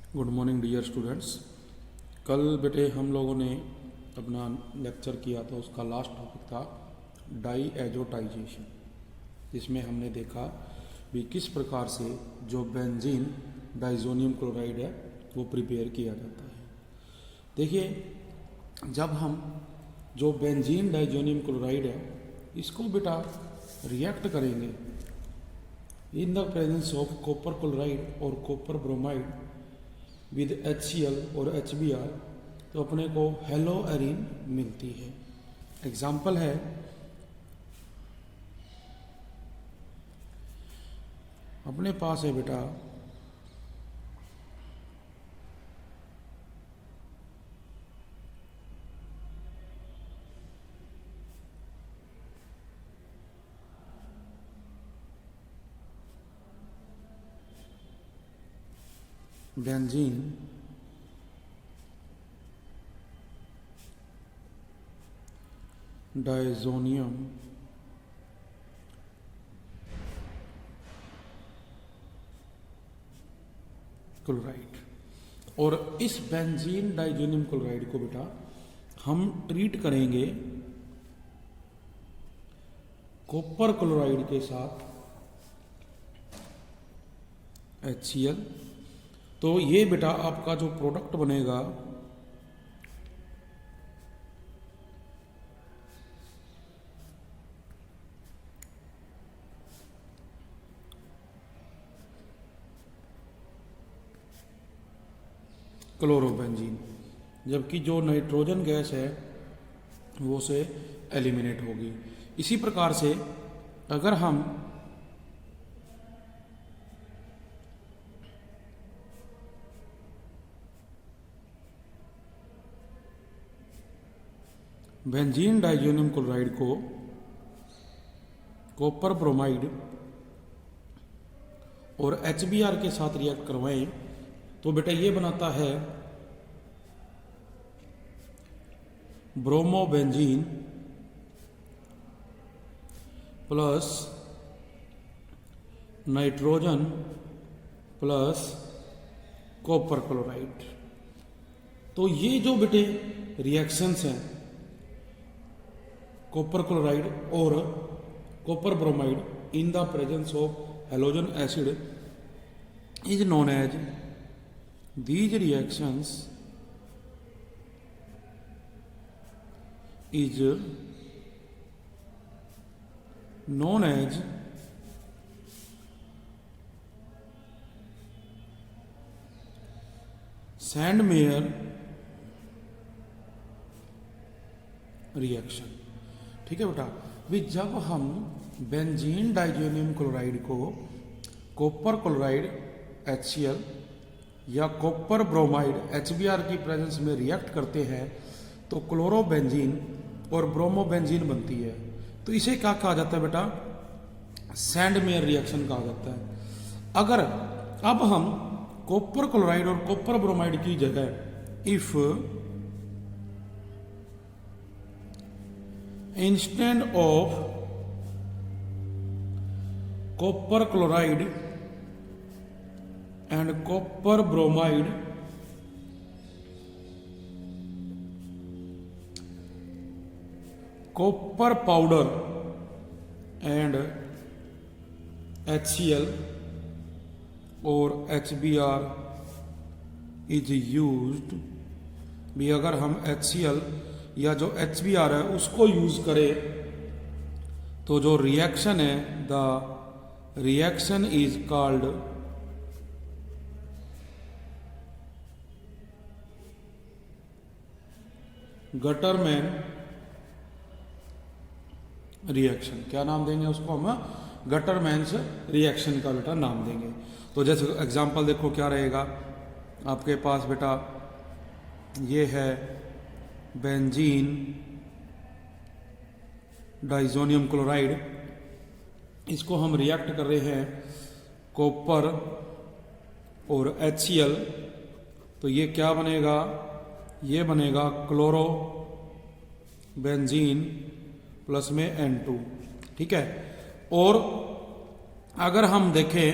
Good morning dear students. कल बेटे हम लोगों ने अपना लेक्चर किया था, उसका लास्ट टॉपिक था डाई एजोटाइजेशन, जिसमें हमने देखा भी किस प्रकार से जो बेंजीन डाइजोनियम क्लोराइड है वो प्रिपेयर किया जाता है। देखिए, जब हम जो बेंजीन डाइजोनियम क्लोराइड है इसको बेटा रिएक्ट करेंगे इन the presence of copper chloride और कॉपर ब्रोमाइड विद HCl और HBr, तो अपने को हेलो एरिन मिलती है। एग्जाम्पल है, अपने पास है बेटा बेंजीन डाइजोनियम क्लोराइड, और इस बेंजीन डाइजोनियम क्लोराइड को बेटा हम ट्रीट करेंगे कॉपर क्लोराइड के साथ HCl। तो ये बेटा आपका जो प्रोडक्ट बनेगा क्लोरोबेंजीन, जबकि जो नाइट्रोजन गैस है वो से एलिमिनेट होगी। इसी प्रकार से अगर हम बेंजीन डाइजोनियम क्लोराइड को कॉपर ब्रोमाइड और HBr के साथ रिएक्ट करवाएं तो बेटा ये बनाता है bromobenzene plus nitrogen plus copper chloride. तो ये जो बेटे रिएक्शंस हैं कॉपर क्लोराइड और copper bromide in the presence of halogen acid is known as, these reactions is known as Sandmeyer reaction. ठीक है बेटा, भी जब हम बेंजीन डाइजोनियम क्लोराइड को कॉपर क्लोराइड HCl या कॉपर ब्रोमाइड HBr की प्रेजेंस में रिएक्ट करते हैं तो क्लोरोबेंजीन और ब्रोमोबेंजीन बनती है। तो इसे क्या कहा जाता है बेटा? सैंडमेयर रिएक्शन कहा जाता है। अगर अब हम कॉपर क्लोराइड और कॉपर ब्रोमाइड की जगह if instead of copper chloride and copper bromide copper powder and HCl और HBr is used, भी अगर हम HCl या जो HBr है उसको यूज करें तो जो रिएक्शन है the reaction is called Gattermann reaction. क्या नाम देंगे उसको? हम गटरमैन्स रिएक्शन का बेटा नाम देंगे। तो जैसे एग्जांपल देखो क्या रहेगा आपके पास बेटा, ये है बेंजीन डाइजोनियम क्लोराइड, इसको हम रिएक्ट कर रहे हैं कॉपर और HCl, तो ये क्या बनेगा? ये बनेगा क्लोरो बेंजीन प्लस में N2। ठीक है, और अगर हम देखें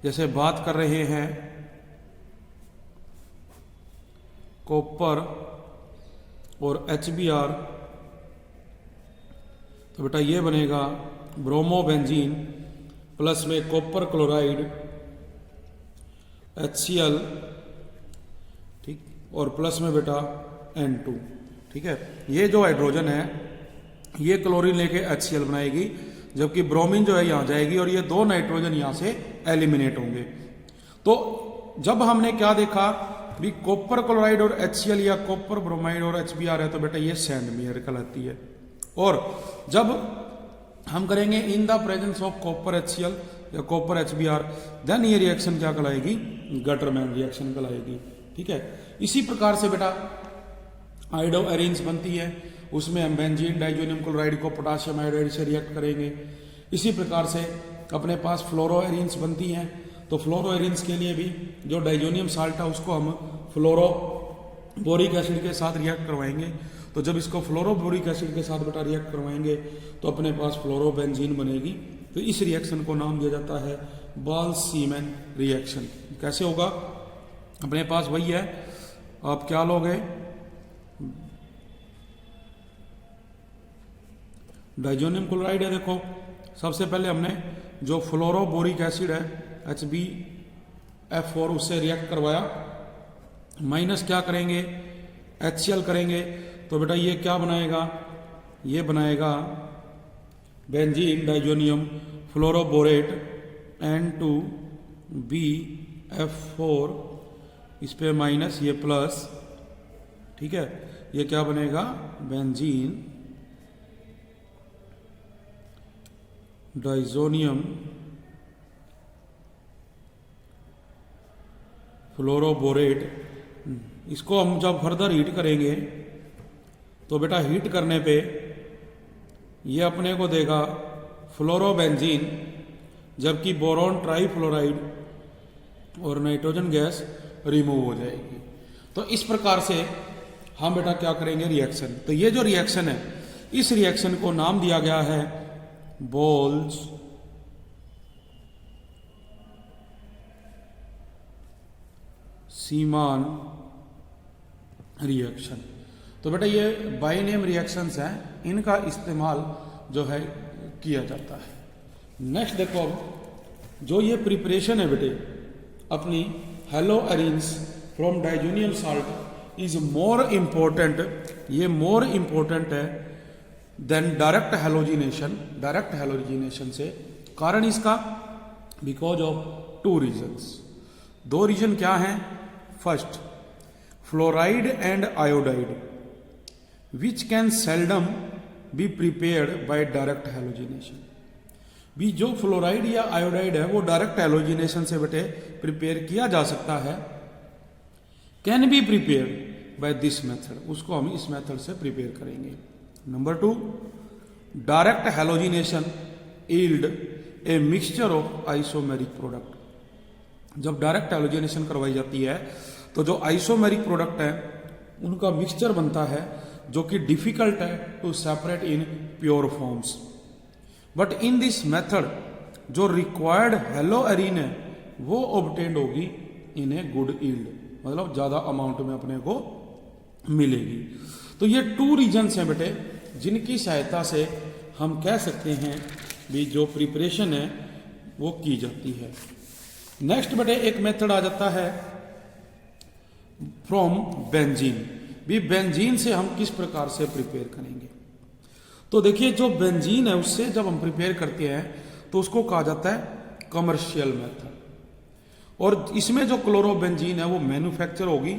जैसे बात कर रहे हैं कॉपर और HBr, तो बेटा ये बनेगा ब्रोमोबेंजीन प्लस में कॉपर क्लोराइड HCl, ठीक, और प्लस में बेटा N2, ठीक है। ये जो हाइड्रोजन है ये क्लोरीन लेके HCl बनाएगी, जबकि ब्रोमीन जो है यहाँ जाएगी और ये दो नाइट्रोजन यहाँ से एलिमिनेट होंगे। तो जब हमने क्या देखा भी कॉपर क्लोराइड और HCl या कॉपर ब्रोमाइड और HBr है तो बेटा ये सैंड मेयर कहलाती है। और जब हम करेंगे इन the presence of copper HCl या कॉपर HBr, देन ये रिएक्शन क्या कहलाएगी, गटरमैन रिएक्शन कहलाएगी, ठीक है। इसी प्रकार से बेटा आयोडो एरिन्स बनती है, उसमें हम बेंजीन डाइजोनियम क्लोराइड को पोटाशियम आयोडाइड से रिएक्ट करेंगे। इसी प्रकार से अपने पास फ्लोरो एरिन्स बनती हैं, तो फ्लोरो एरिन्स के लिए भी जो डाइजोनियम साल्ट है उसको हम फ्लोरो बोरिक एसिड के साथ रिएक्ट करवाएंगे। तो जब इसको फ्लोरो बोरिक एसिड के साथ बेटा रिएक्ट करवाएंगे तो अपने पास फ्लोरो बेंजीन बनेगी। तो इस रिएक्शन को नाम दिया जाता है बाल्स-सीमैन रिएक्शन। कैसे होगा, अपने पास वही है, आप क्या लोगे, डाइजोनियम क्लोराइड है, देखो सबसे पहले हमने जो फ्लोरो बोरिक एसिड है HbF4 उससे रिएक्ट करवाया, माइनस क्या करेंगे HCl करेंगे, तो बेटा ये क्या बनाएगा, ये बनाएगा बेंजीन डाइजोनियम फ्लोरोबोरेट N2BF4, इस पे माइनस ये प्लस, ठीक है, ये क्या बनेगा बेंजीन डाइजोनियम फ्लोरोबोरेट। इसको हम जब फर्दर हीट करेंगे तो बेटा हीट करने पे ये अपने को देगा फ्लोरोबेंजीन, जबकि बोरॉन ट्राईफ्लोराइड और नाइट्रोजन गैस रिमूव हो जाएगी। तो इस प्रकार से हम बेटा क्या करेंगे रिएक्शन। तो ये जो रिएक्शन है इस रिएक्शन को नाम दिया गया है बोल्स-सीमान रिएक्शन। तो बेटा ये बाइनेम रिएक्शंस हैं, इनका इस्तेमाल जो है किया जाता है। नेक्स्ट देखो, अब जो ये प्रिपरेशन है बेटे अपनी halo arenes from diazonium salt is more important, ये मोर इम्पोर्टेंट है then direct halogenation. Direct halogenation से कारण इसका बिकॉज ऑफ टू रीजन्स, दो रीजन क्या हैं। First, fluoride and iodide which can seldom be prepared by direct halogenation. भी जो फ्लोराइड या आयोडाइड है वो डायरेक्ट हैलोजिनेशन से बेटे प्रिपेयर किया जा सकता है, can be prepared by this method, उसको हम इस मेथड से प्रिपेयर करेंगे। Number two, direct halogenation yield A mixture of isomeric product. जब डायरेक्ट हैलोजिनेशन करवाई जाती है तो जो आइसोमेरिक प्रोडक्ट है उनका मिक्सचर बनता है जो कि डिफिकल्ट है to separate in pure forms. But in this method जो रिक्वायर्ड हेलो एरीन है वो ऑब्टेन्ड होगी इन ए गुड यील्ड, मतलब ज्यादा अमाउंट में अपने को मिलेगी। तो ये टू रीजन्स हैं बेटे जिनकी सहायता से हम कह सकते हैं भी जो प्रिपरेशन है वो की जाती है। नेक्स्ट बेटे एक मेथड आ जाता है फ्रॉम बेंजीन। भी बेंजीन से हम किस प्रकार से प्रिपेयर करेंगे। तो देखिए जो बेंजीन है उससे जब हम प्रिपेयर करते हैं तो उसको कहा जाता है कमर्शियल मेथड, और इसमें जो क्लोरोबेंजीन है वो मैन्युफैक्चर होगी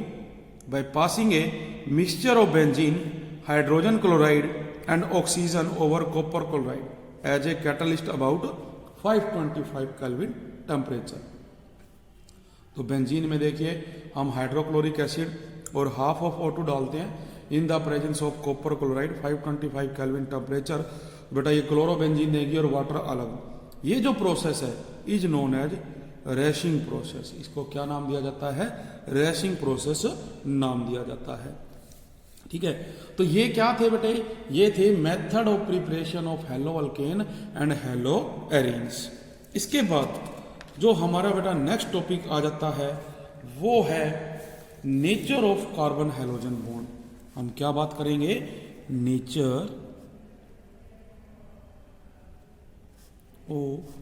by passing a mixture of benzene, hydrogen chloride and oxygen over copper chloride as a catalyst about 525 kelvin temperature. तो बेंजीन में देखिए हम हाइड्रोक्लोरिक एसिड और हाफ ऑफ O2 डालते हैं in the presence of copper chloride 525 kelvin temperature. बेटा ये chlorobenzene देगी और वाटर अलग। ये जो प्रोसेस है इज नोन एज रैशिंग प्रोसेस। इसको क्या नाम दिया जाता है, रैशिंग प्रोसेस नाम दिया जाता है, ठीक है। तो ये क्या थे बेटे, ये थे method of preparation of halo alkane and hello arenes. इसके बाद जो हमारा बेटा नेक्स्ट टॉपिक आ जाता है वो है nature of carbon halogen bond. हम क्या बात करेंगे? Nature of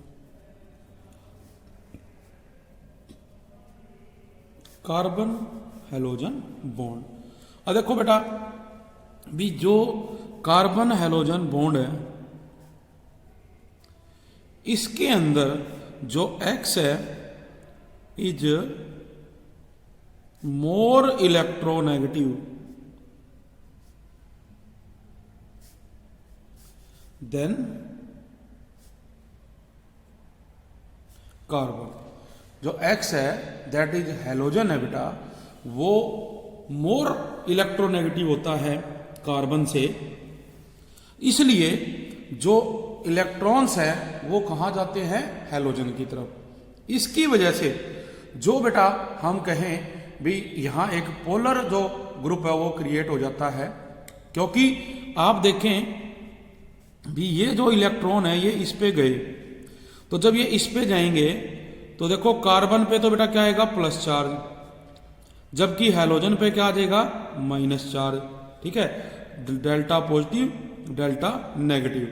carbon halogen bond. अब देखो बेटा भी जो कार्बन हैलोजन बॉन्ड है इसके अंदर जो X है is more electronegative than carbon. जो X है दैट इज हैलोजन है बेटा, वो मोर इलेक्ट्रोनेगेटिव होता है कार्बन से, इसलिए जो इलेक्ट्रॉन्स है वो कहाँ जाते हैं? हैलोजन की तरफ। इसकी वजह से जो बेटा हम कहें भी यहाँ एक पोलर जो ग्रुप है वो क्रिएट हो जाता है, क्योंकि आप देखें भी ये जो इलेक्ट्रॉन है ये इस पे गए, तो जब ये इस पे जाएंगे तो देखो कार्बन पे तो बेटा क्या आएगा? प्लस चार्ज, जबकि हैलोजन पे क्या आ जाएगा? Minus charge. ठीक है, डेल्टा पॉजिटिव डेल्टा नेगेटिव।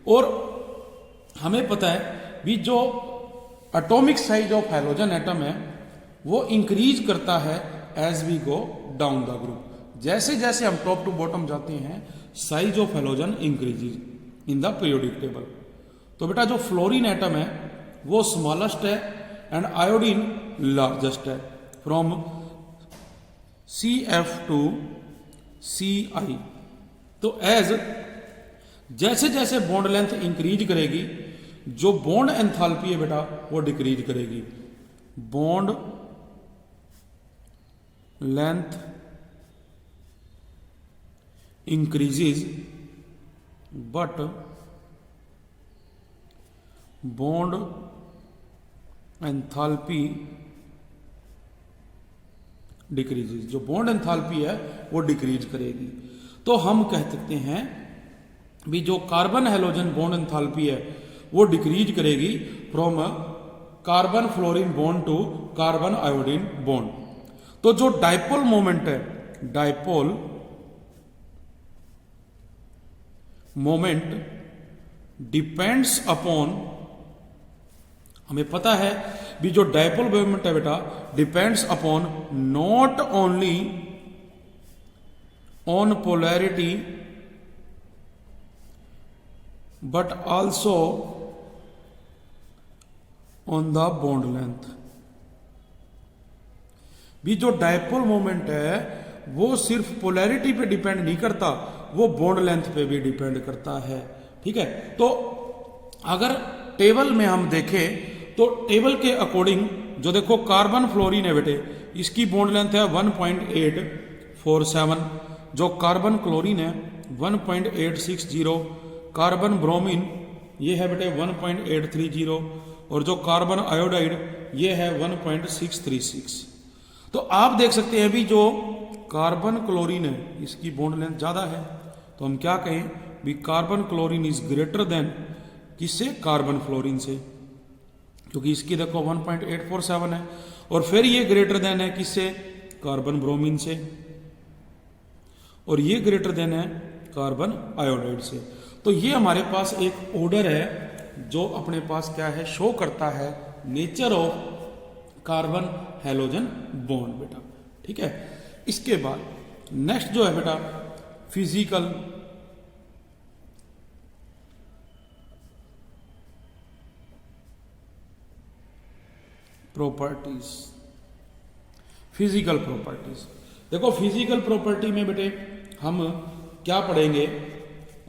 और हमें पता है भी जो atomic size of halogen atom है वो इंक्रीज करता है as we go down the group. जैसे जैसे हम टॉप टू बॉटम जाते हैं size of halogen increases in the periodic table. तो बेटा जो फ्लोरीन एटम है वो स्मॉलेस्ट है एंड आयोडीन लार्जेस्ट है फ्रॉम CF टू CI। तो एज जैसे जैसे बॉन्ड लेंथ इंक्रीज करेगी जो बॉन्ड एंथैल्पी है बेटा वो डिक्रीज करेगी। Bond length increases but bond enthalpy decreases. जो बॉन्ड एंथैल्पी है वो डिक्रीज करेगी। तो हम कह सकते हैं भी जो कार्बन हैलोजन बॉन्ड एंथैल्पी है वो डिक्रीज करेगी from carbon fluorine bond to carbon iodine bond. तो जो डाइपोल मोमेंट है, डाइपोल मोमेंट डिपेंड्स अपॉन, हमें पता है भी जो डाइपोल मोमेंट है बेटा depends upon not only on polarity but also on the bond length. भी जो डाइपोल मोमेंट है वो सिर्फ पोलैरिटी पे डिपेंड नहीं करता, वो बॉन्ड लेंथ पे भी डिपेंड करता है। ठीक है, तो अगर टेबल में हम देखें तो टेबल के अकॉर्डिंग जो देखो कार्बन फ्लोरीन है बेटे इसकी बॉन्ड लेंथ है 1.847, जो कार्बन क्लोरीन है 1.860, कार्बन ब्रोमीन ये है बेटे 1.830 और जो कार्बन आयोडाइड ये है 1.636। तो आप देख सकते हैं भी जो कार्बन क्लोरीन है इसकी बॉन्ड लेंथ ज़्यादा है, तो हम क्या कहें भी carbon chlorine is greater than किससे? कार्बन फ्लोरीन से, क्योंकि इसकी देखो 1.847 है। और फिर ये ग्रेटर देन है किससे? कार्बन ब्रोमीन से, और ये ग्रेटर देन है कार्बन आयोडाइड से। तो ये हमारे पास एक ऑर्डर है जो अपने पास क्या है? शो करता है nature of carbon halogen bond बेटा। ठीक है, इसके बाद नेक्स्ट जो है बेटा फिजिकल प्रॉपर्टीज। फिजिकल प्रॉपर्टीज देखो, फिजिकल प्रॉपर्टी में बेटे हम क्या पढ़ेंगे?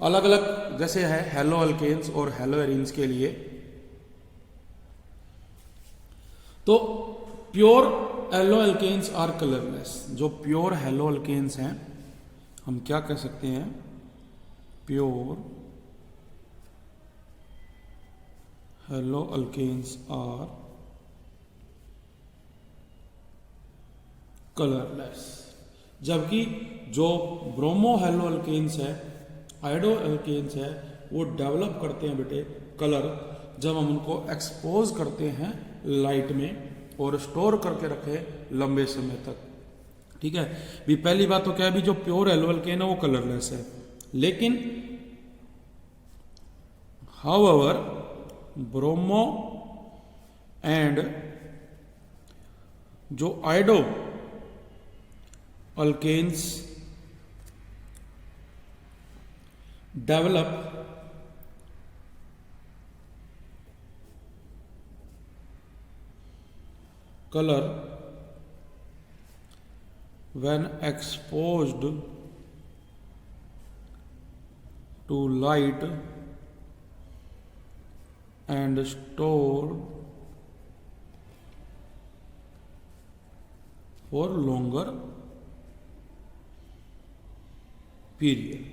अलग अलग जैसे है हेलो अल्केन्स और हेलो एरीन्स के लिए। तो pure halo alkanes are colourless. जो प्योर हेलो अल्केन्स हैं हम क्या कह सकते हैं? Pure halo alkanes are colourless, जबकि जो ब्रोमो हेलो अल्केन्स है, आयोडो अल्केन्स है, वो डेवलप करते हैं बेटे कलर जब हम उनको एक्सपोज करते हैं लाइट में और स्टोर करके रखे लंबे समय तक। ठीक है, भी पहली बात तो क्या है, भी जो प्योर येलो अल्केन है वो कलरलेस है, लेकिन हाउएवर ब्रोमो एंड जो iodo alkanes develop color when exposed to light and stored for longer period।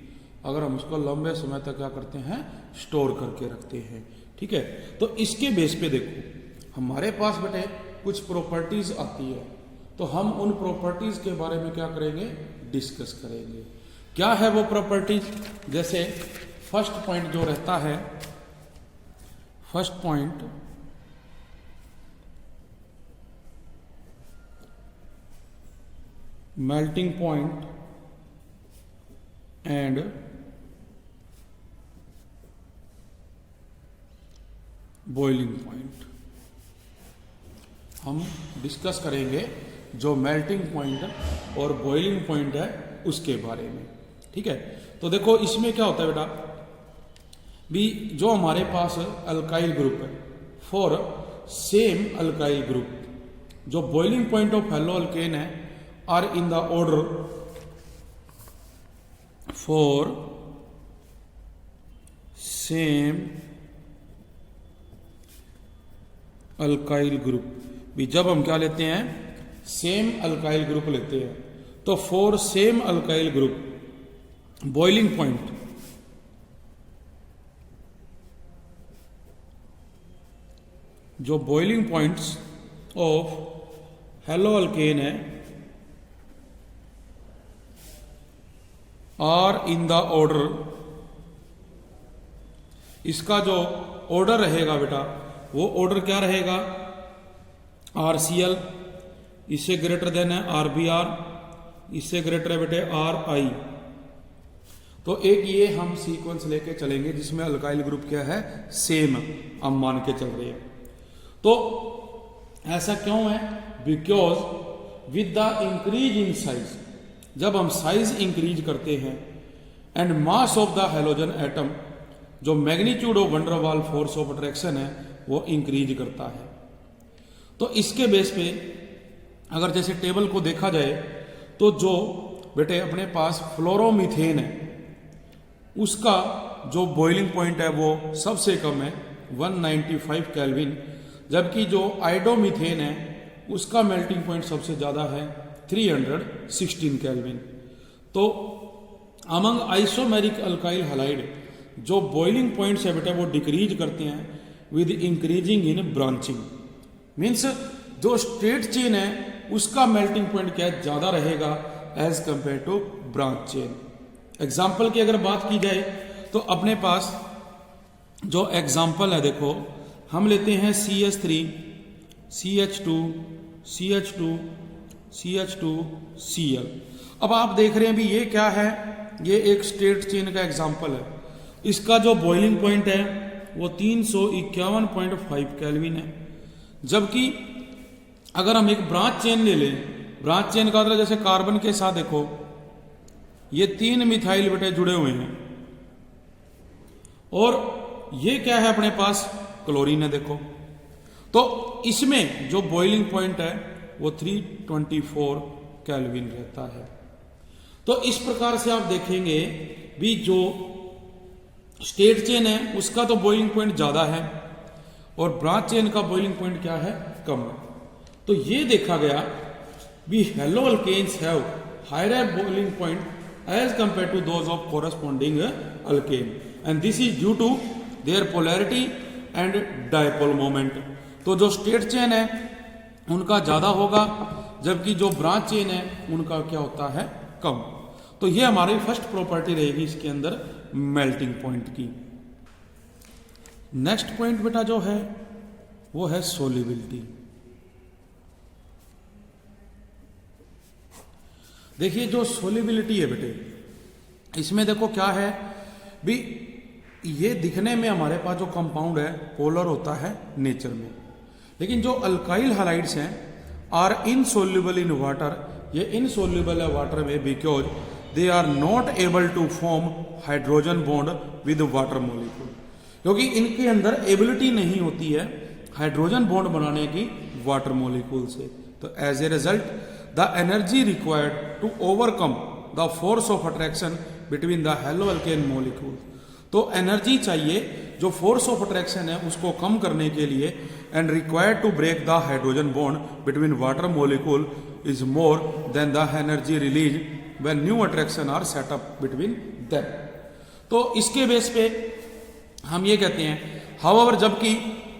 अगर हम उसको लंबे समय तक क्या करते हैं, स्टोर करके रखते हैं। ठीक है, तो इसके बेस पे देखो हमारे पास बेटे कुछ प्रॉपर्टीज आती है, तो हम उन प्रॉपर्टीज के बारे में क्या करेंगे, डिस्कस करेंगे। क्या है वो प्रॉपर्टीज, जैसे फर्स्ट पॉइंट जो रहता है, first point melting point and boiling point. हम डिस्कस करेंगे जो मेल्टिंग पॉइंट और बॉइलिंग पॉइंट है उसके बारे में। ठीक है, तो देखो इसमें क्या होता है बेटा, भी जो हमारे पास अल्काइल ग्रुप है, फॉर सेम अल्काइल ग्रुप, जो boiling point of halo alkane है are in the order for same alkyl group. भी जब हम क्या लेते हैं, सेम अल्काइल ग्रुप लेते हैं, तो for same alkyl group boiling point जो boiling points of halo alkane है आर इन द ऑर्डर, इसका जो ऑर्डर रहेगा बेटा वो ऑर्डर क्या रहेगा, RCl, इससे ग्रेटर देन है RBr, इससे ग्रेटर है बेटे RI। तो एक ये हम सीक्वेंस लेके चलेंगे जिसमें अल्काइल ग्रुप क्या है, सेम हम मान के चल रहे हैं। तो ऐसा क्यों है, because with the increase in size, जब हम साइज इंक्रीज करते हैं and mass of the halogen atom, जो magnitude of van der Waals force of attraction है वो इंक्रीज करता है। तो इसके बेस पे अगर जैसे टेबल को देखा जाए तो जो बेटे अपने पास फ्लोरोमीथेन है उसका जो बॉइलिंग पॉइंट है वो सबसे कम है 195 केल्विन, जबकि जो आइडोमीथेन है उसका मेल्टिंग पॉइंट सबसे ज़्यादा है 316 केल्विन। तो अमंग आइसोमेरिक अल्काइल हैलाइड जो बॉइलिंग पॉइंट्स है बेटा वो डिक्रीज करते हैं with increasing in branching. Means जो स्ट्रेट चेन है उसका मेल्टिंग पॉइंट क्या है, ज़्यादा रहेगा as compare to branch chain. Example की अगर बात की जाए तो अपने पास जो एग्जाम्पल है देखो, हम लेते हैं CH3, CH2, CH2, CH2, Cl। अब आप देख रहे हैं भी ये क्या है, ये एक स्ट्रेट चेन का एग्जाम्पल है। इसका जो बॉइलिंग पॉइंट है वो 351.5 केल्विन है, जबकि अगर हम एक ब्रांच चेन ले लें, ब्रांच चेन का मतलब जैसे कार्बन के साथ देखो ये 3 मिथाइल बेटे जुड़े हुए हैं और ये क्या है अपने पास, क्लोरीन है देखो। तो इसमें जो बॉइलिंग पॉइंट है वो 324 केल्विन रहता है। तो इस प्रकार से आप देखेंगे भी जो स्टेट चेन है उसका तो बॉइलिंग पॉइंट ज्यादा है और ब्रांच चेन का बॉइलिंग पॉइंट क्या है, कम है। तो ये देखा गया भी halo alkanes have higher boiling point as compare to those of corresponding alkane and this is due to their polarity and dipole moment. तो जो स्टेट चेन है उनका ज्यादा होगा, जबकि जो ब्रांच चेन है उनका क्या होता है, कम। तो ये हमारी फर्स्ट प्रॉपर्टी रहेगी इसके अंदर मेल्टिंग पॉइंट की। नेक्स्ट पॉइंट बेटा जो है वो है सोल्युबिलिटी। देखिए जो सोल्युबिलिटी है बेटे, इसमें देखो क्या है भी, ये दिखने में हमारे पास जो कंपाउंड है पोलर होता है नेचर में, लेकिन जो अल्काइल हैलाइड्स हैं आर इनसोल्यूबल इन वाटर, ये इनसोल्यूबल है वाटर में because they are not able to form hydrogen bond with water molecule, क्योंकि इनके अंदर एबिलिटी नहीं होती है हाइड्रोजन बॉन्ड बनाने की वाटर मॉलिक्यूल से। तो as a result the energy required to overcome the force of attraction between the halo alkane molecule, तो एनर्जी चाहिए जो फोर्स ऑफ अट्रैक्शन है उसको कम करने के लिए, and required to break the hydrogen bond between water molecule is more than the energy release when new attraction are set up between them. तो इसके बेस पे हम ये कहते हैं हाउएवर, जबकि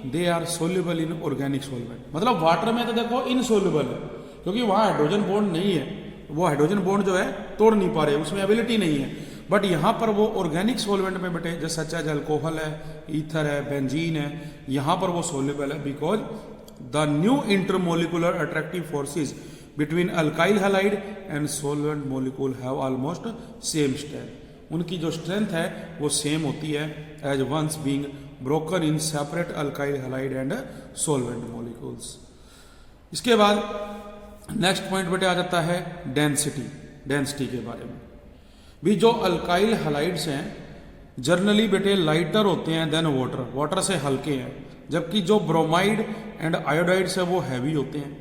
they are soluble in organic solvent, मतलब water में तो देखो इनसोल्यूबल है क्योंकि वहाँ हाइड्रोजन बॉन्ड नहीं है, वो हाइड्रोजन बॉन्ड जो है तोड़ नहीं पा रहे, उसमें एबिलिटी नहीं है। बट यहाँ पर वो ऑर्गेनिक सॉल्वेंट में बेटे जैसे सच एज अल्कोहल है, ईथर है, बेंजीन है, यहाँ पर वो सोल्यूबल है because the new intermolecular attractive forces between alkyl halide and solvent molecule have almost same strength, उनकी जो स्ट्रेंथ है वो सेम होती है as ones being broken in separate alkyl halide and solvent molecules. इसके बाद नेक्स्ट पॉइंट बेटे आ जाता है डेंसिटी। डेंसिटी के बारे में भी, जो अल्काइल हैलाइड्स हैं जनरली बेटे लाइटर होते हैं देन वाटर, वाटर से हल्के हैं, जबकि जो ब्रोमाइड एंड आयोडाइड्स है वो हैवी होते हैं।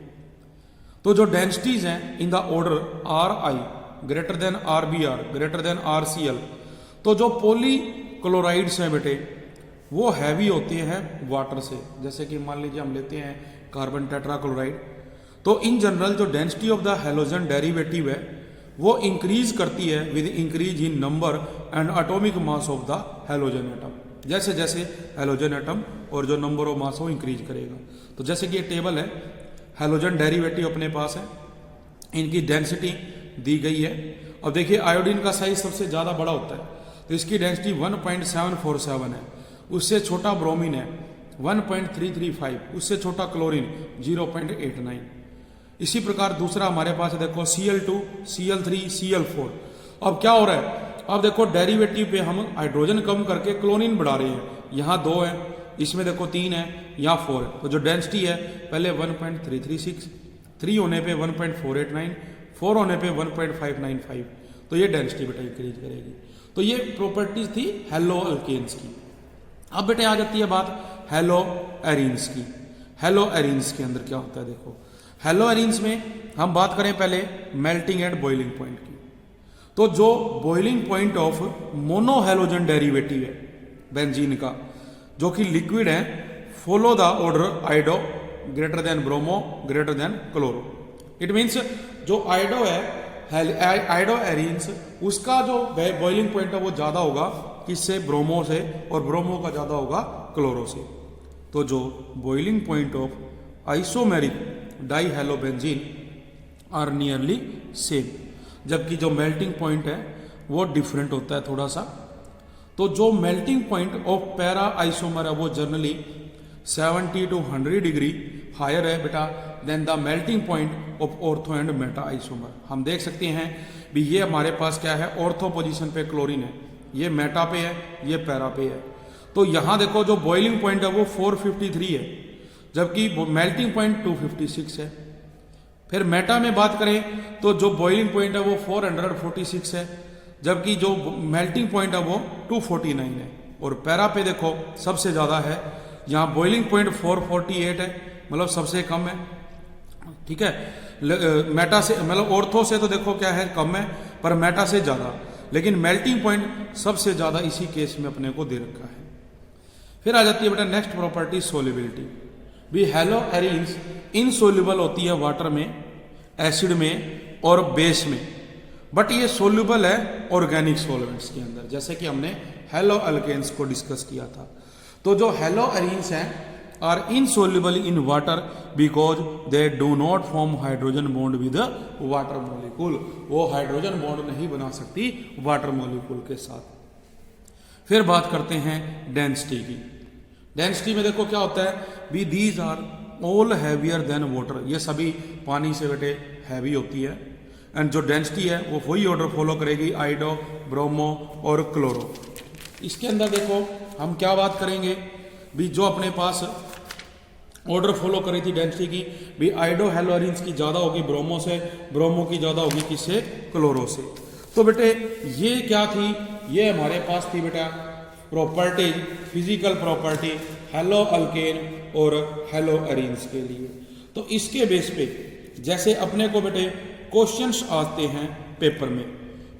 तो जो डेंसिटीज हैं in the order R I greater than R B R greater than R C L, तो जो पोली क्लोराइड्स हैं बेटे वो हैवी होते हैं वाटर से, जैसे कि मान लीजिए हम लेते हैं कार्बन टेट्राक्लोराइड, तो इन जनरल जो density of the halogen derivative है वो इंक्रीज करती है with increase in number and atomic mass of the halogen atom, जैसे जैसे हैलोजन एटम और जो नंबर ऑफ मास वो इंक्रीज करेगा। तो जैसे कि ये टेबल है, हैलोजन डेरिवेटिव अपने पास है, इनकी डेंसिटी दी गई है। अब देखिए आयोडीन का साइज सबसे ज़्यादा बड़ा होता है, तो इसकी डेंसिटी 1.747 है, उससे छोटा ब्रोमीन है 1.335, उससे छोटा क्लोरीन 0.89। इसी प्रकार दूसरा हमारे पास है देखो Cl2, Cl3, Cl4। अब क्या हो रहा है, अब देखो डेरिवेटिव पे हम हाइड्रोजन कम करके क्लोरीन बढ़ा रहे हैं, यहाँ 2 है, इसमें देखो 3 है, यहाँ 4 है, तो जो डेंसिटी है पहले 1.336, 3 होने पे 1.489, 4 होने पे 1.595, तो ये डेंसिटी बेटा इंक्रीज करेगी। तो ये प्रॉपर्टीज थी हेलो अल्केन्स की। अब बेटे आ जाती है बात हेलो एरीन्स की। हेलो एरीन्स के अंदर क्या होता है देखो, हेलो एरीन्स में हम बात करें पहले मेल्टिंग एंड बॉइलिंग पॉइंट की, तो जो boiling point of mono halogen derivative है बेंजीन का, जो कि लिक्विड है, follow the order आइडो greater than bromo greater than chloro. It means जो आइडो है आइडो एरीन्स, उसका जो बॉइलिंग पॉइंट है वो ज़्यादा होगा किससे, ब्रोमो से, और ब्रोमो का ज़्यादा होगा क्लोरो से। तो जो boiling point of isomeric di halo benzene are nearly same, जबकि जो मेल्टिंग पॉइंट है वो डिफरेंट होता है थोड़ा सा। तो जो melting point of para isomer है वो जनरली 70 to 100 डिग्री हायर है बेटा than the melting point of ortho and meta isomer. हम देख सकते हैं भी ये हमारे पास क्या है, ऑर्थो पोजीशन पे क्लोरीन है, ये मेटा पे है, ये पैरा पे है। तो यहाँ देखो जो बॉइलिंग पॉइंट है वो 453 है, जबकि मेल्टिंग पॉइंट 256 है। फिर मेटा में बात करें तो जो बॉइलिंग पॉइंट है वो 446 है, जबकि जो मेल्टिंग पॉइंट है वो 249 है। और पैरा पे देखो सबसे ज़्यादा है, यहाँ बॉइलिंग पॉइंट 448 है, मतलब सबसे कम है, ठीक है। मेटा से मतलब ऑर्थो से तो देखो क्या है, कम है, पर मेटा से ज़्यादा, लेकिन मेल्टिंग पॉइंट सबसे ज़्यादा इसी केस में अपने को दे रखा है। फिर आ जाती है बेटा नेक्स्ट प्रॉपर्टी सोल्युबिलिटी। भी हेलो एरीन्स इनसोल्यूबल होती है वाटर में, एसिड में और बेस में, बट ये सोल्यूबल है ऑर्गेनिक सॉल्वेंट्स के अंदर, जैसे कि हमने हेलो अल्केन्स को डिस्कस किया था। तो जो हेलो एरीन्स हैं are insoluble in water because they do not form hydrogen bond with water molecule, वो हाइड्रोजन बॉन्ड नहीं बना सकती वाटर मॉलिक्यूल के साथ। फिर बात करते हैं डेंसिटी की। डेंसिटी में देखो क्या होता है, B these are all heavier than water, ये सभी पानी से बेटे हैवी होती है। एंड जो डेंसिटी है वो वही ऑर्डर फॉलो करेगी, आइडो, ब्रोमो और क्लोरो। इसके अंदर देखो हम क्या बात करेंगे, भी जो अपने पास ऑर्डर फॉलो करी थी डेंसिटी की, भी आइडो हेलोरिन्स की ज़्यादा होगी ब्रोमो से, ब्रोमो की ज़्यादा होगी किससे, क्लोरो से। तो बेटे ये क्या थी, ये हमारे पास थी बेटा properties, physical property hello alkane और हेलो अरीन्स के लिए। तो इसके बेस पे जैसे अपने को बेटे क्वेश्चंस आते हैं पेपर में,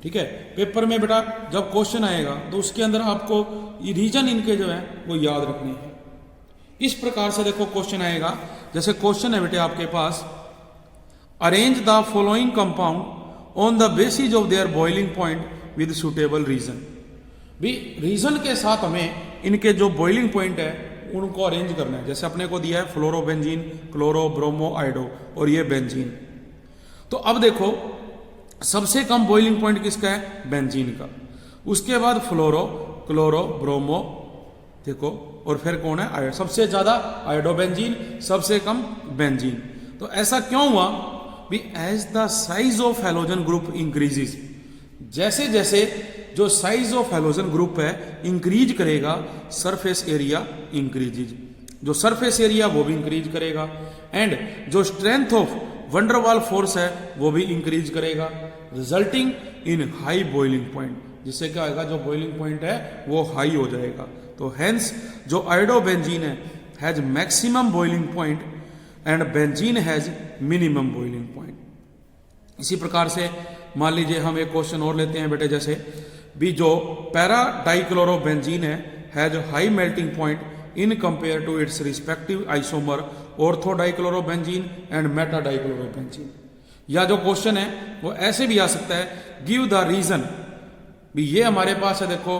ठीक है, पेपर में बेटा जब क्वेश्चन आएगा तो उसके अंदर आपको रीजन इनके जो है वो याद रखने हैं। इस प्रकार से देखो क्वेश्चन आएगा, जैसे क्वेश्चन है बेटे आपके पास, arrange the following compound on the basis of their boiling point with suitable reason. भी रीजन के साथ हमें इनके जो बॉइलिंग पॉइंट है उनको अरेंज करना है। जैसे अपने को दिया है फ्लोरोबेंजीन, क्लोरो, ब्रोमो, आइडो और ये बेंजीन। तो अब देखो सबसे कम बॉइलिंग पॉइंट किसका है, बेंजीन का, उसके बाद फ्लोरो, क्लोरो, ब्रोमो, देखो, और फिर कौन है, आयोडो। सबसे ज्यादा आयोडो बेंजीन, सबसे कम बेंजीन। तो ऐसा क्यों हुआ, भी as the size of halogen group increases, जैसे जैसे जो साइज ऑफ हैलोजन ग्रुप है इंक्रीज करेगा, सरफेस एरिया इंक्रीजेज, जो सरफेस एरिया वो भी इंक्रीज करेगा, एंड जो स्ट्रेंथ ऑफ वंडरवाल फोर्स है वो भी इंक्रीज करेगा, resulting in high boiling point, जिससे क्या होगा, जो बॉइलिंग पॉइंट है वो हाई हो जाएगा। तो हेंस जो आयोडो बेंजीन है has maximum boiling point and benzene has minimum boiling point. इसी प्रकार से मान लीजिए हम एक क्वेश्चन और लेते हैं बेटे, जैसे भी जो पैरा डाइक्लोरो बेंजीन है has high melting point in compare to its respective isomer ortho dichloro benzene and meta dichloro benzene. या जो क्वेश्चन है वो ऐसे भी आ सकता है, गिव द रीजन, भी ये हमारे पास है देखो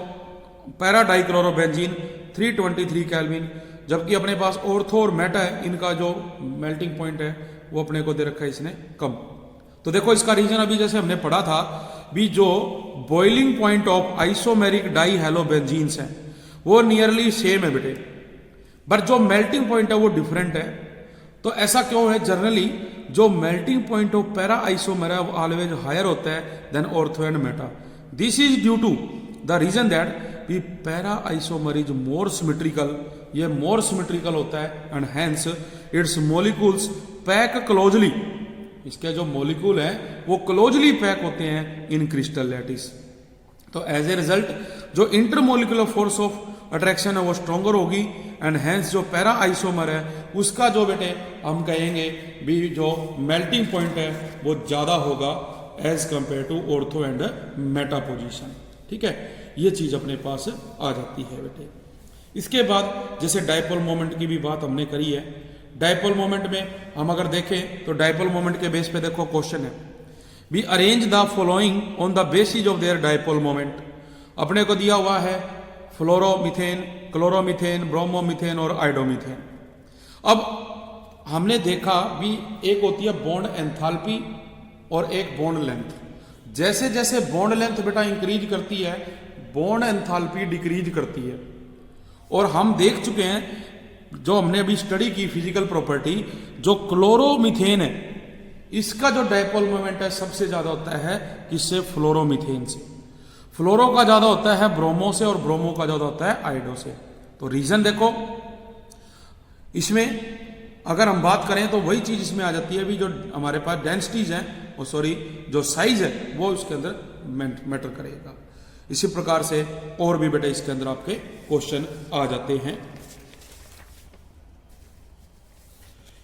पैरा डाइक्लोरो बेंजीन 323 केल्विन, जबकि अपने पास ऑर्थो और मेटा है, इनका जो मेल्टिंग पॉइंट है वो अपने को दे रखा है इसने कम। तो देखो इसका रीजन अभी जैसे हमने पढ़ा था, भी जो boiling point of isomeric di hello benzenes है वो नियरली सेम है बेटे, बट जो मेल्टिंग पॉइंट है वो डिफरेंट है। तो ऐसा क्यों है, जनरली जो melting point of para isomer always higher होता है than ortho and meta. This is due to the reason that the para isomer is more symmetrical, ये मोर सिमेट्रिकल होता है, and hence its molecules pack closely, इसके जो molecule है वो closely pack होते हैं इन क्रिस्टल लैटिस। तो एज ए रिजल्ट जो इंटरमोलिकुलर फोर्स ऑफ अट्रैक्शन है वो स्ट्रॉन्गर होगी, एंड हेंस जो पैरा आइसोमर है उसका जो बेटे हम कहेंगे भी जो मेल्टिंग पॉइंट है वो ज्यादा होगा as compare to ortho and meta position. ठीक है, ये चीज अपने पास आ जाती है बेटे। इसके बाद जैसे डाइपोल मोमेंट की भी बात हमने करी है, डाइपोल मोमेंट में हम अगर देखें तो डाइपोल मोमेंट के बेस पे देखो क्वेश्चन है, be arrange the following on the basis of there dipole moment. अपने को दिया हुआ है फ्लोरोमीथेन, क्लोरोमीथेन, ब्रोमोमीथेन और आइडोमीथेन। अब हमने देखा भी एक होती है बॉन्ड एंथैल्पी और एक बॉन्ड लेंथ। जैसे जैसे बॉन्ड लेंथ बेटा इंक्रीज करती है बॉन्ड एंथैल्पी डिक्रीज करती है। और हम देख चुके हैं जो हमने अभी स्टडी की फिजिकल प्रॉपर्टी, जो क्लोरोमीथेन है इसका जो डाइपोल मोमेंट है सबसे ज्यादा होता है किससे, फ्लोरोमीथेन से। फ्लोरो का ज्यादा होता है ब्रोमो से और ब्रोमो का ज्यादा होता है आइडो से। तो रीजन देखो इसमें अगर हम बात करें तो वही चीज इसमें आ जाती है भी जो हमारे पास डेंसिटीज है वो सॉरी जो साइज है वो उसके अंदर मैटर करेगा। इसी प्रकार से और भी बेटा इसके अंदर आपके क्वेश्चन आ जाते हैं।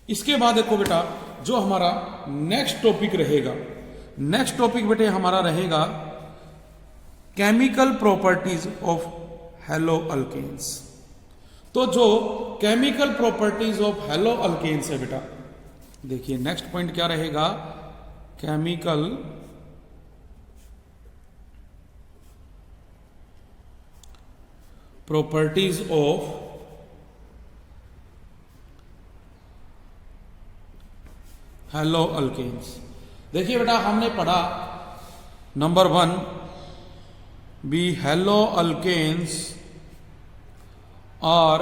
इसके बाद देखो बेटा जो हमारा नेक्स्ट टॉपिक रहेगा, नेक्स्ट टॉपिक बेटे हमारा रहेगा chemical properties of halo alkanes. तो जो chemical properties of halo alkanes है बेटा, देखिए नेक्स्ट पॉइंट क्या रहेगा, chemical properties of halo alkanes. देखिए बेटा हमने पढ़ा number 1 B halo alkanes are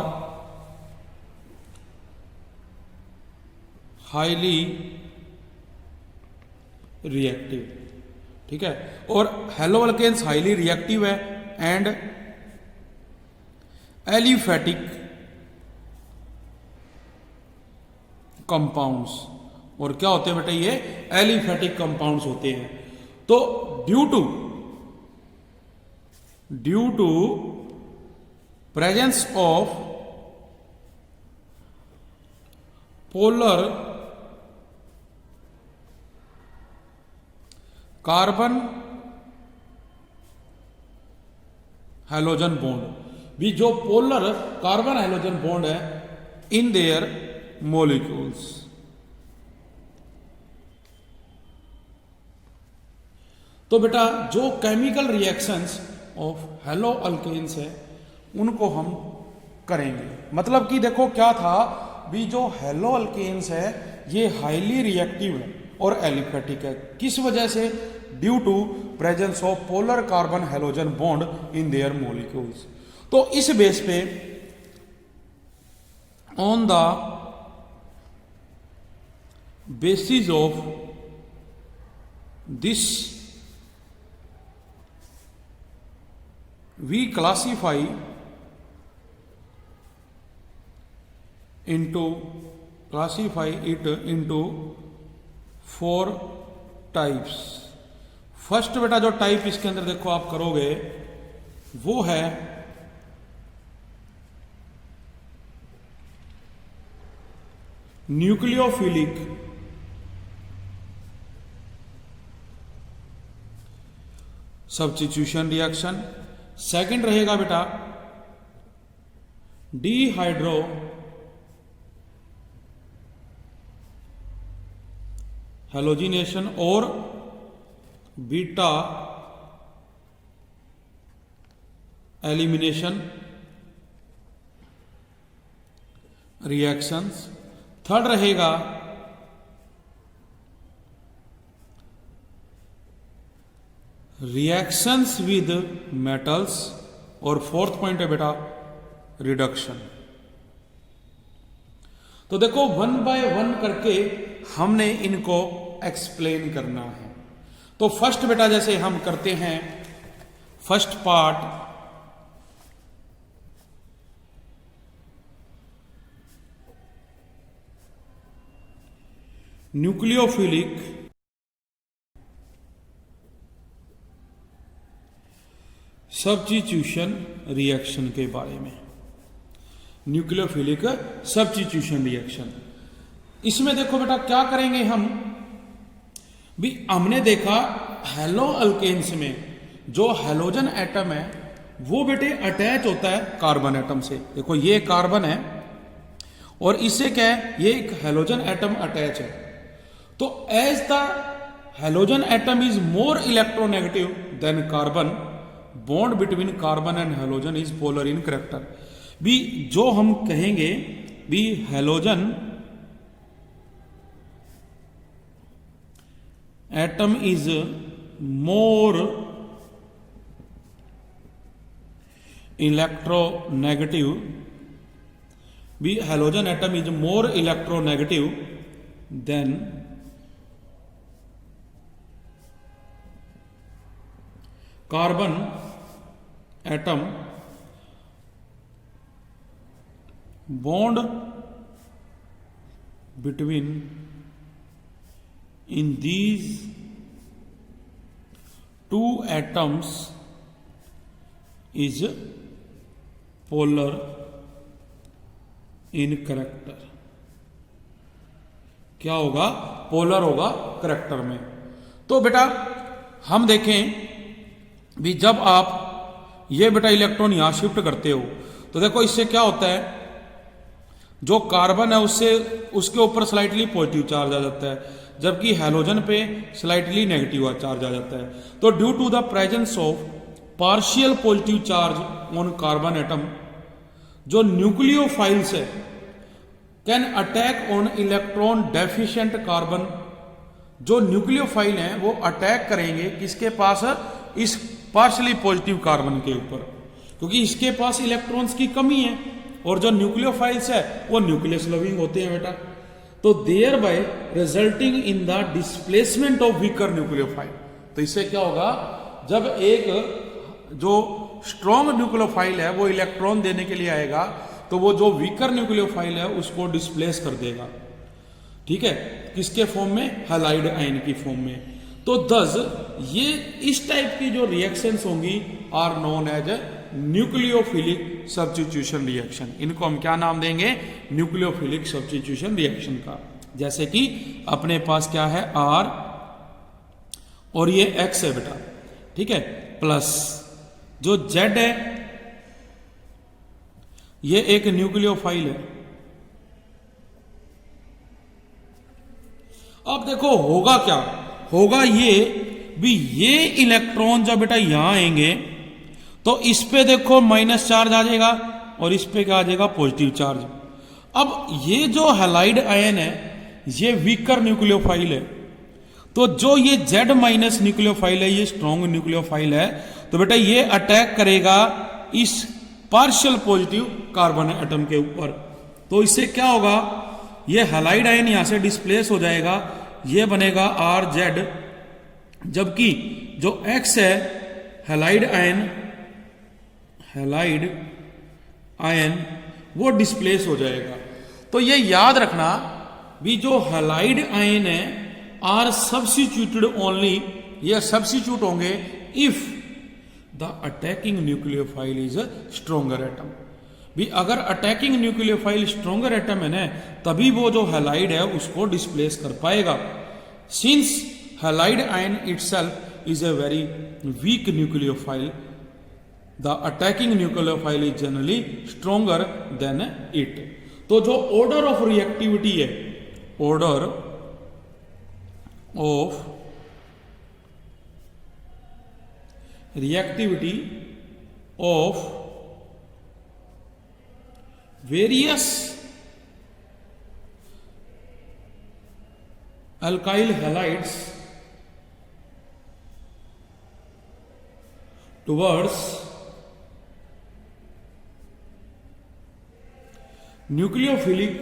highly reactive, ठीक है। और हेलो अल्केन्स हाईली रिएक्टिव है एंड एलिफेटिक कंपाउंड्स, और क्या होते हैं बेटा, ये एलिफेटिक कंपाउंड्स होते हैं। तो due to presence of polar carbon halogen bond, भी जो पोलर कार्बन हैलोजन बॉन्ड है इन देयर मोलिक्यूल्स। तो बेटा जो chemical reactions of halo alkanes है उनको हम करेंगे। मतलब कि देखो क्या था, भी जो हेलो अल्केन्स है ये हाईली रिएक्टिव है और एलिफेटिक है। किस वजह से? Due to presence of polar carbon halogen bond in their molecules. तो इस बेस पे on the basis of this we classify it into 4 types. First बेटा जो टाइप इसके अंदर देखो आप करोगे वो है न्यूक्लियोफिलिक सब्स्टिट्यूशन रिएक्शन। सेकंड रहेगा बेटा डिहाइड्रो हैलोजिनेशन और बीटा एलिमिनेशन रिएक्शंस। थर्ड रहेगा रिएक्शंस विद मेटल्स, और फोर्थ पॉइंट है बेटा रिडक्शन। तो देखो वन बाय वन करके हमने इनको एक्सप्लेन करना है। तो फर्स्ट बेटा जैसे हम करते हैं, first part nucleophilic substitution reaction के बारे में। न्यूक्लियोफिलिक सब्स्टिट्यूशन रिएक्शन, इसमें देखो बेटा क्या करेंगे हम भी, हमने देखा हेलो अल्केन्स में जो हैलोजन एटम है वो बेटे अटैच होता है कार्बन एटम से। देखो ये कार्बन है और इससे क्या है, ये एक हैलोजन एटम अटैच है। तो as the halogen atom is more electronegative than carbon, bond between carbon and halogen is polar in character. भी जो हम कहेंगे भी halogen atom is more electronegative, भी halogen atom is more electronegative than carbon atom, bond between in these two atoms is polar in character। क्या होगा? Polar होगा character में। तो बेटा हम देखें भी जब आप ये बेटा इलेक्ट्रॉन यहां शिफ्ट करते हो तो देखो इससे क्या होता है, जो कार्बन है उससे उसके ऊपर स्लाइटली पॉजिटिव चार्ज आ जाता है, जबकि हैलोजन पे स्लाइटली नेगेटिव चार्ज आ जाता है। तो due to the presence of partial positive charge on carbon atom, जो न्यूक्लियोफाइल्स है can attack on electron deficient carbon. जो न्यूक्लियोफाइल हैं वो अटैक करेंगे किसके पास? इस पार्शियली पॉजिटिव कार्बन के ऊपर, क्योंकि इसके पास इलेक्ट्रॉन्स की कमी है। और जो न्यूक्लियोफाइल्स है वो न्यूक्लियस लविंग होते हैं बेटा। तो तो thereby resulting in the displacement of weaker nucleophile. तो इससे क्या होगा, जब एक जो स्ट्रॉन्ग न्यूक्लियोफाइल है वो इलेक्ट्रॉन देने के लिए आएगा तो वो जो वीकर न्यूक्लियोफाइल है उसको डिस्प्लेस कर देगा, ठीक है, किसके फॉर्म में, हैलाइड आयन की फॉर्म में। तो दस ये इस टाइप की जो रिएक्शंस होंगी are known as nucleophilic substitution reaction. इनको हम क्या नाम देंगे, न्यूक्लियोफिलिक सब्स्टिट्यूशन रिएक्शन का। जैसे कि अपने पास क्या है, आर और ये एक्स है बेटा, ठीक है, प्लस जो जेड है ये एक न्यूक्लियोफाइल है। अब देखो होगा क्या, होगा ये भी, ये इलेक्ट्रॉन जब बेटा यहां आएंगे तो इस पे देखो माइनस चार्ज आ जाएगा और इस पे क्या आ जाएगा, पॉजिटिव चार्ज। अब ये जो हैलाइड आयन है ये वीकर न्यूक्लियोफाइल है, तो जो ये जेड माइनस न्यूक्लियोफाइल है ये स्ट्रॉन्ग न्यूक्लियोफाइल है, तो बेटा ये अटैक करेगा इस पार्शियल पॉजिटिव कार्बन एटम के ऊपर। तो इससे क्या होगा, ये हैलाइड आयन यहां से डिस्प्लेस हो जाएगा, ये बनेगा आर जेड, जबकि जो एक्स है हैलाइड आयन वो डिस्प्लेस हो जाएगा। तो ये याद रखना भी, जो हैलाइड आयन है आर सब्स्टिट्यूटेड ओनली, ये सब्स्टिट्यूट होंगे if the attacking nucleophile is a stronger atom. भी अगर अटैकिंग न्यूक्लियोफाइल स्ट्रोंगर एटम है ना, तभी वो जो हैलाइड है उसको डिस्प्लेस कर पाएगा। Since halide ion itself is a very weak nucleophile, the attacking nucleophile is generally stronger then it. तो जो ऑर्डर ऑफ रिएक्टिविटी है, order of reactivity of various alkyl halides towards nucleophilic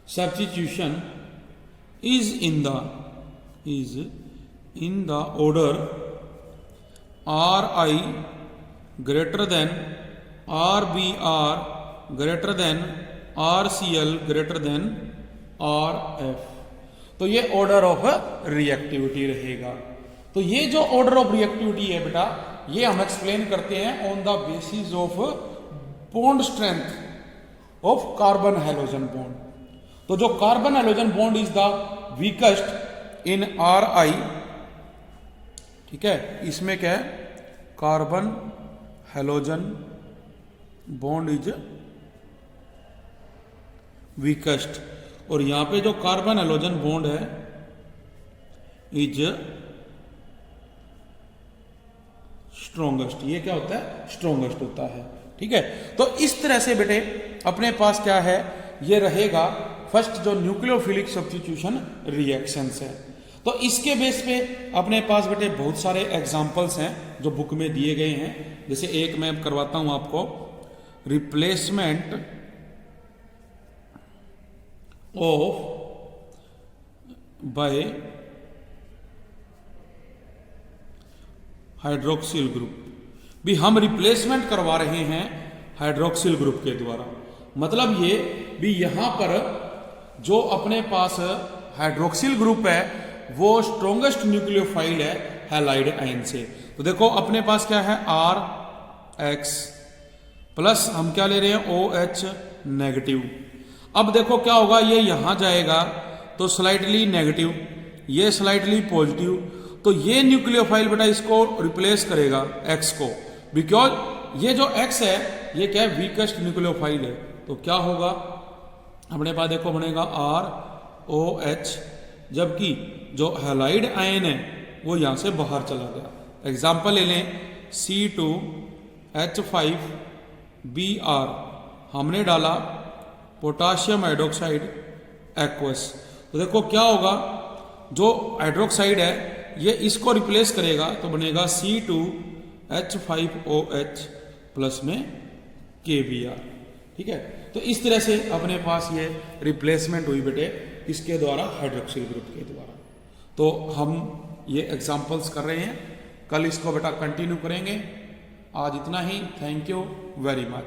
substitution is in the order Ri greater than Rbr greater than RCl greater than RF। तो ये order of reactivity रहेगा। तो ये जो order of reactivity है बेटा, ये हम एक्सप्लेन करते हैं on the basis of bond strength of carbon halogen bond. तो जो carbon halogen bond is the weakest in Ri, ठीक है, इसमें क्या है, carbon halogen bond is weakest, और यहां पे जो कार्बन हैलोजन बॉन्ड है इज स्ट्रोंगेस्ट। ये क्या होता है, स्ट्रोंगेस्ट होता है, ठीक है। तो इस तरह से बेटे अपने पास क्या है, ये रहेगा फर्स्ट जो न्यूक्लियोफिलिक सब्स्टिट्यूशन रिएक्शंस है। तो इसके बेस पे अपने पास बेटे बहुत सारे एग्जांपल्स हैं जो बुक में दिए गए हैं। जैसे एक मैं करवाता हूं आपको, replacement of by hydroxyl group. भी हम रिप्लेसमेंट करवा रहे हैं हाइड्रोक्सिल ग्रुप के द्वारा। मतलब ये भी यहां पर जो अपने पास हाइड्रोक्सिल ग्रुप है वो स्ट्रोंगेस्ट न्यूक्लियोफाइल है हैलाइड आयन से। तो देखो अपने पास क्या है, आर एक्स प्लस हम क्या ले रहे हैं, ओ एच नेगेटिव। अब देखो क्या होगा, ये यहां जाएगा तो स्लाइटली नेगेटिव, ये स्लाइटली पॉजिटिव, तो ये न्यूक्लियोफाइल बेटा इसको रिप्लेस करेगा एक्स को, बिकॉज ये जो एक्स है ये क्या है, वीकेस्ट न्यूक्लियोफाइल है। तो क्या होगा अपने पास, देखो बनेगा आर ओ एच, जबकि जो हैलाइड आयन है वो यहां से बाहर चला गया। एग्जाम्पल ले लें, C2H5Br, हमने डाला पोटाशियम हाइड्रोक्साइड एक्वस। तो देखो क्या होगा, जो हाइड्रोक्साइड है ये इसको रिप्लेस करेगा तो बनेगा C2H5OH प्लस में KBr। ठीक है। तो इस तरह से अपने पास ये रिप्लेसमेंट हुई बेटे किसके द्वारा, हाइड्रोक्सिल ग्रुप के द्वारा। तो हम ये एग्जाम्पल्स कर रहे हैं, कल इसको बेटा कंटिन्यू करेंगे। आज इतना ही, थैंक यू वेरी मच।